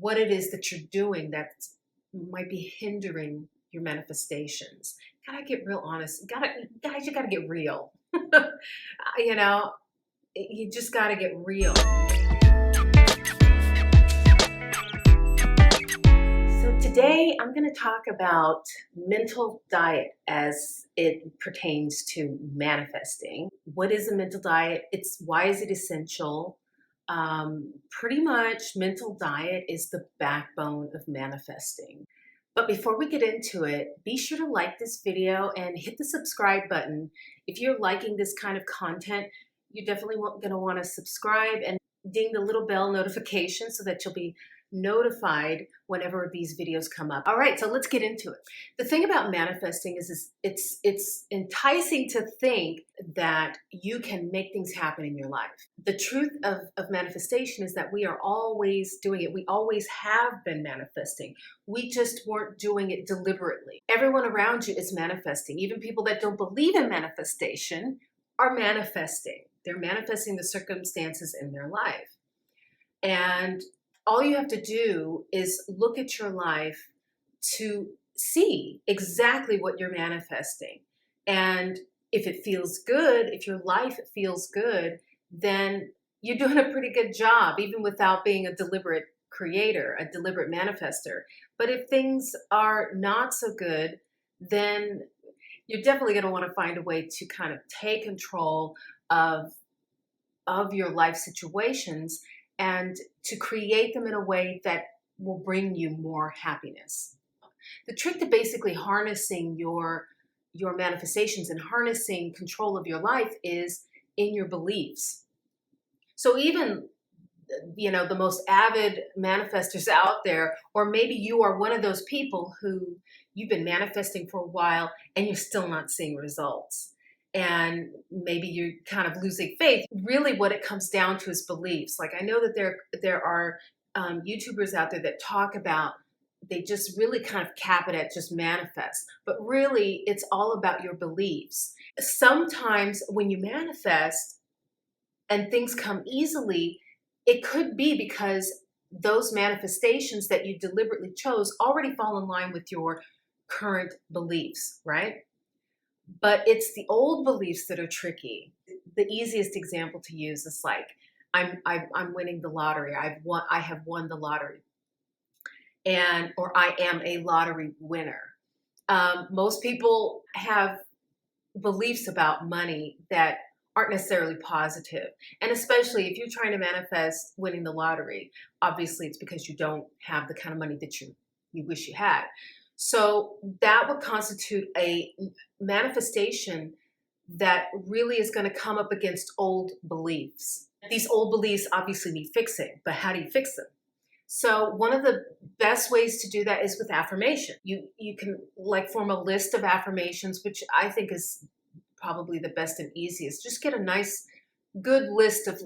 what it is that you're doing that might be hindering your manifestations. Gotta get real honest. Guys, you gotta get real. you know, you just gotta get real. So today I'm going to talk about mental diet as it pertains to manifesting. What is a mental diet? Why is it essential? Pretty much mental diet is the backbone of manifesting. But before we get into it, be sure to like this video and hit the subscribe button. If you're liking this kind of content, you're definitely going to want to subscribe and ding the little bell notification so that you'll be notified whenever these videos come up. All right, so let's get into it. The thing about manifesting is it's enticing to think that you can make things happen in your life. The truth of manifestation is that we are always doing it. We always have been manifesting. We just weren't doing it deliberately. Everyone around you is manifesting. Even people that don't believe in manifestation are manifesting. They're manifesting the circumstances in their life. And all you have to do is look at your life to see exactly what you're manifesting. And if it feels good, if your life feels good, then you're doing a pretty good job, even without being a deliberate creator, a deliberate manifester. But if things are not so good, then you're definitely going to want to find a way to kind of take control of your life situations and to create them in a way that will bring you more happiness. The trick to basically harnessing your manifestations and harnessing control of your life is in your beliefs. So even, the most avid manifestors out there, or maybe you are one of those people who you've been manifesting for a while and you're still not seeing results. And maybe you're kind of losing faith. Really what it comes down to is beliefs. Like I know that there are YouTubers out there that talk about, they just really kind of cap it at just manifest. But really it's all about your beliefs. Sometimes when you manifest and things come easily, it could be because those manifestations that you deliberately chose already fall in line with your current beliefs, right? But it's the old beliefs that are tricky. The easiest example to use is like, I'm winning the lottery. I have won the lottery, or I am a lottery winner. Most people have beliefs about money that aren't necessarily positive. And especially if you're trying to manifest winning the lottery, obviously it's because you don't have the kind of money that you wish you had. So that would constitute a manifestation that really is going to come up against old beliefs. These old beliefs obviously need fixing, but how do you fix them? So one of the best ways to do that is with affirmation. You can form a list of affirmations, which I think is probably the best and easiest. Just get a nice, good list of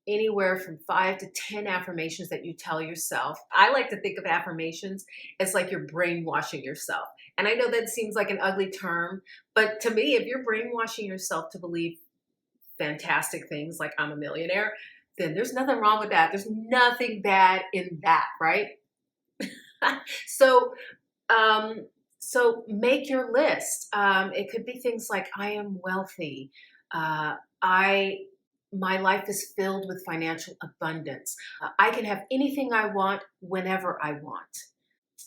anywhere from 5 to 10 affirmations that you tell yourself. I like to think of affirmations as like you're brainwashing yourself. And I know that seems like an ugly term, but to me, if you're brainwashing yourself to believe fantastic things like I'm a millionaire, then there's nothing wrong with that. There's nothing bad in that, right? So make your list. It could be things like, I am wealthy. My life is filled with financial abundance. I can have anything I want whenever I want.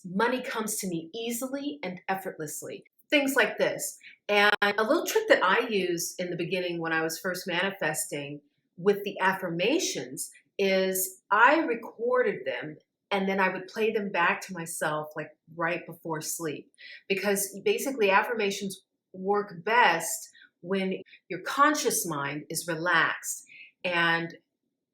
Money comes to me easily and effortlessly. Things like this. And a little trick that I used in the beginning when I was first manifesting with the affirmations is I recorded them and then I would play them back to myself right before sleep. Because basically affirmations work best when your conscious mind is relaxed and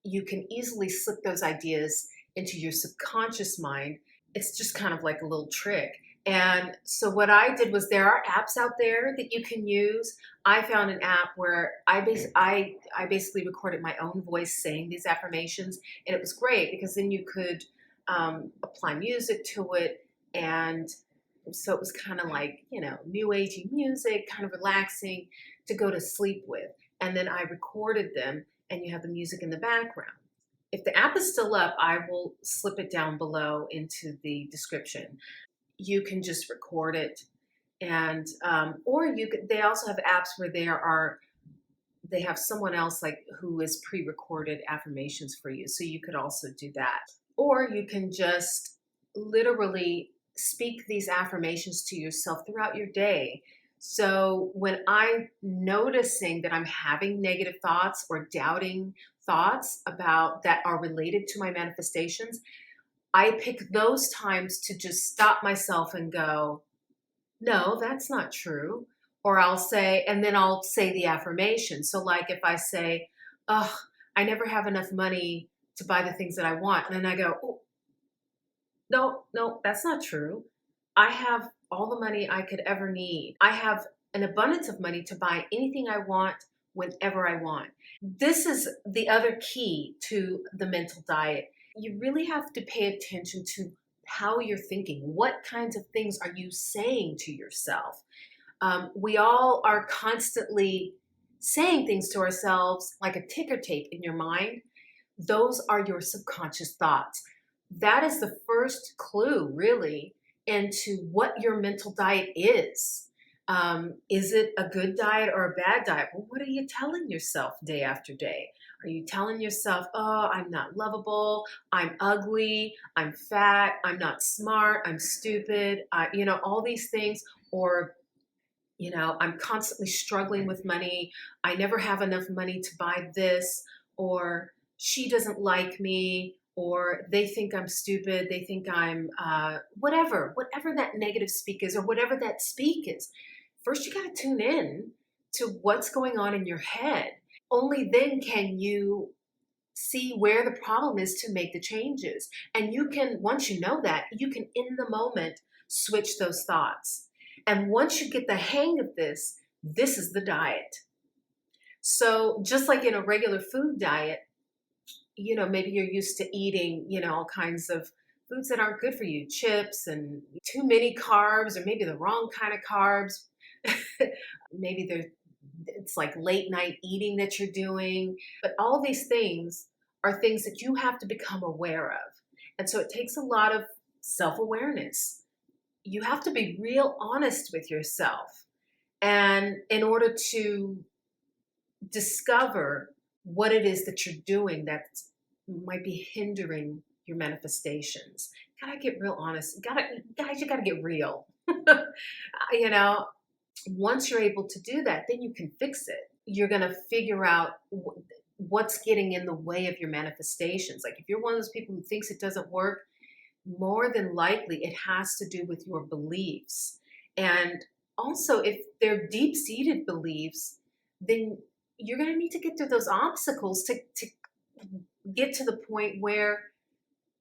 you can easily slip those ideas into your subconscious mind. It's just kind of like a little trick. And so what I did was, there are apps out there that you can use. I found an app where I basically recorded my own voice saying these affirmations, and it was great because then you could apply music to it. And so it was kind of like, new agey music, kind of relaxing to go to sleep with. And then I recorded them and you have the music in the background. If the app is still up, I will slip it down below into the description. You can just record it, and or you could. They also have apps where they have someone else like who is pre-recorded affirmations for you, so you could also do that. Or you can just literally speak these affirmations to yourself throughout your day. So when I'm noticing that I'm having negative thoughts or doubting thoughts about that are related to my manifestations, I pick those times to just stop myself and go, no, that's not true. Or I'll say, and then I'll say the affirmation. So, like if I say, oh, I never have enough money to buy the things that I want. And then I go, oh, no, that's not true. I have all the money I could ever need. I have an abundance of money to buy anything I want whenever I want. This is the other key to the mental diet. You really have to pay attention to how you're thinking. What kinds of things are you saying to yourself? We all are constantly saying things to ourselves like a ticker tape in your mind. Those are your subconscious thoughts. That is the first clue, really, into what your mental diet is. Is it a good diet or a bad diet? Well, what are you telling yourself day after day? Are you telling yourself, oh, I'm not lovable, I'm ugly, I'm fat, I'm not smart, I'm stupid, all these things? Or, I'm constantly struggling with money, I never have enough money to buy this, or she doesn't like me, or they think I'm stupid, they think I'm whatever that negative speak is, or whatever that speak is. First, you got to tune in to what's going on in your head. Only then can you see where the problem is to make the changes. And you can, once you know that, you can in the moment switch those thoughts. And once you get the hang of this is the diet. So just like in a regular food diet, maybe you're used to eating, all kinds of foods that aren't good for you, chips and too many carbs, or maybe the wrong kind of carbs. Maybe it's like late night eating that you're doing. But all these things are things that you have to become aware of. And so it takes a lot of self-awareness. You have to be real honest with yourself. And in order to discover what it is that you're doing that might be hindering your manifestations. Gotta get real honest. Guys, you gotta get real. Once you're able to do that, then you can fix it. You're gonna figure out what's getting in the way of your manifestations. Like if you're one of those people who thinks it doesn't work, more than likely it has to do with your beliefs. And also, if they're deep-seated beliefs, then you're going to need to get through those obstacles to get to the point where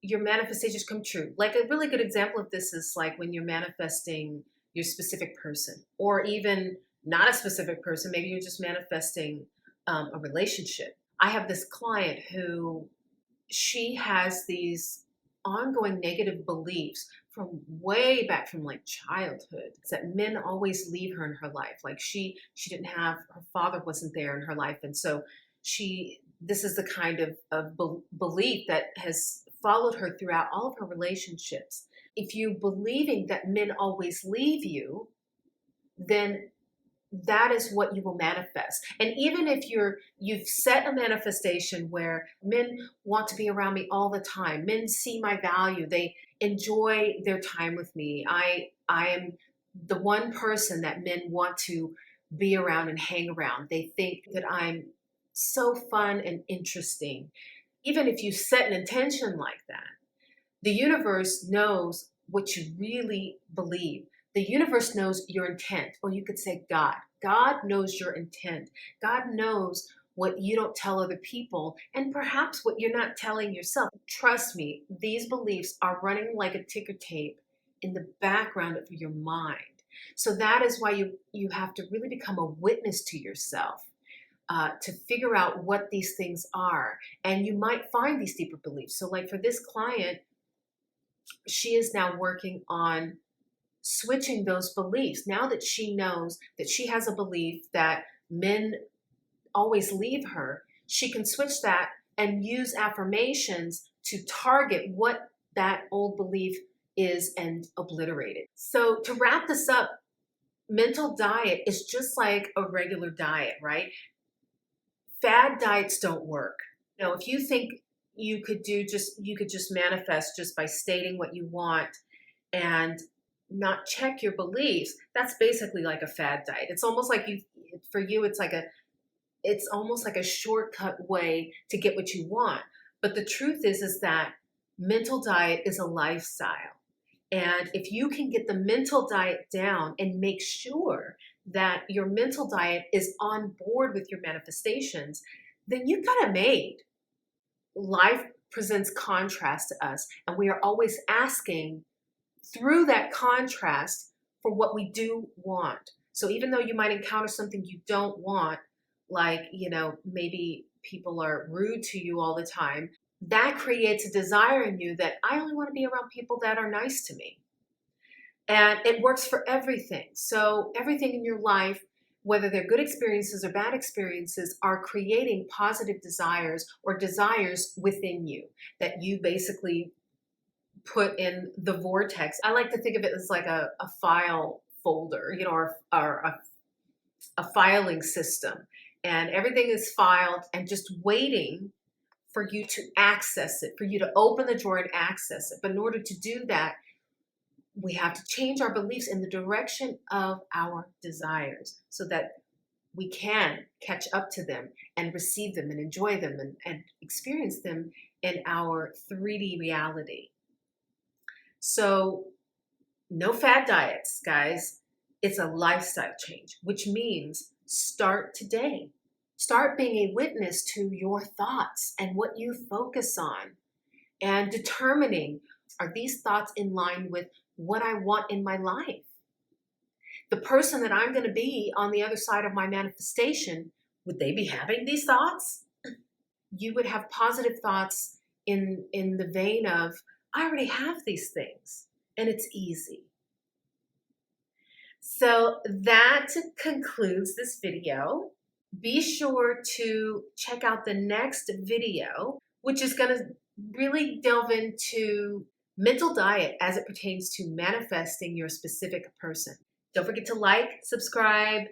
your manifestations come true. Like a really good example of this is like when you're manifesting your specific person, or even not a specific person. Maybe you're just manifesting a relationship. I have this client who she has these ongoing negative beliefs from way back from like childhood. It's that men always leave her in her life. Like she didn't have, her father wasn't there in her life. And so this is the kind of belief that has followed her throughout all of her relationships. If you believing that men always leave you, then that is what you will manifest. And even if you've set a manifestation where men want to be around me all the time, men see my value, they enjoy their time with me, I am the one person that men want to be around and hang around. They think that I'm so fun and interesting. Even if you set an intention like that, the universe knows what you really believe. The universe knows your intent, or you could say God. God knows your intent. God knows what you don't tell other people, and perhaps what you're not telling yourself. Trust me, these beliefs are running like a ticker tape in the background of your mind. So that is why you have to really become a witness to yourself to figure out what these things are. And you might find these deeper beliefs. So like for this client, she is now working on switching those beliefs. Now that she knows that she has a belief that men always leave her, she can switch that and use affirmations to target what that old belief is and obliterate it. So to wrap this up, mental diet is just like a regular diet, right? Fad diets don't work. If you think you could just manifest just by stating what you want and not check your beliefs, that's basically like a fad diet. It's almost like for you, it's almost like a shortcut way to get what you want. But the truth is that mental diet is a lifestyle. And if you can get the mental diet down and make sure that your mental diet is on board with your manifestations, then you've got it made. Life presents contrast to us, and we are always asking through that contrast for what we do want. So even though you might encounter something you don't want, like, maybe people are rude to you all the time, that creates a desire in you that I only want to be around people that are nice to me. And it works for everything. So everything in your life, whether they're good experiences or bad experiences, are creating positive desires or desires within you that you basically put in the vortex. I like to think of it as like a file folder, or a filing system. And everything is filed and just waiting for you to access it, for you to open the drawer and access it. But in order to do that, we have to change our beliefs in the direction of our desires so that we can catch up to them and receive them and enjoy them and experience them in our 3D reality. So no fad diets, guys. It's a lifestyle change, which means start today. Start being a witness to your thoughts and what you focus on, and determining, are these thoughts in line with what I want in my life? The person that I'm going to be on the other side of my manifestation, would they be having these thoughts? You would have positive thoughts in the vein of, I already have these things and it's easy. So that concludes this video. Be sure to check out the next video, which is going to really delve into mental diet as it pertains to manifesting your specific person. Don't forget to like, subscribe,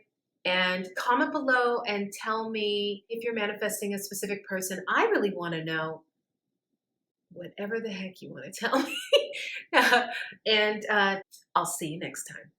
and comment below and tell me if you're manifesting a specific person. I really want to know whatever the heck you want to tell me. And I'll see you next time.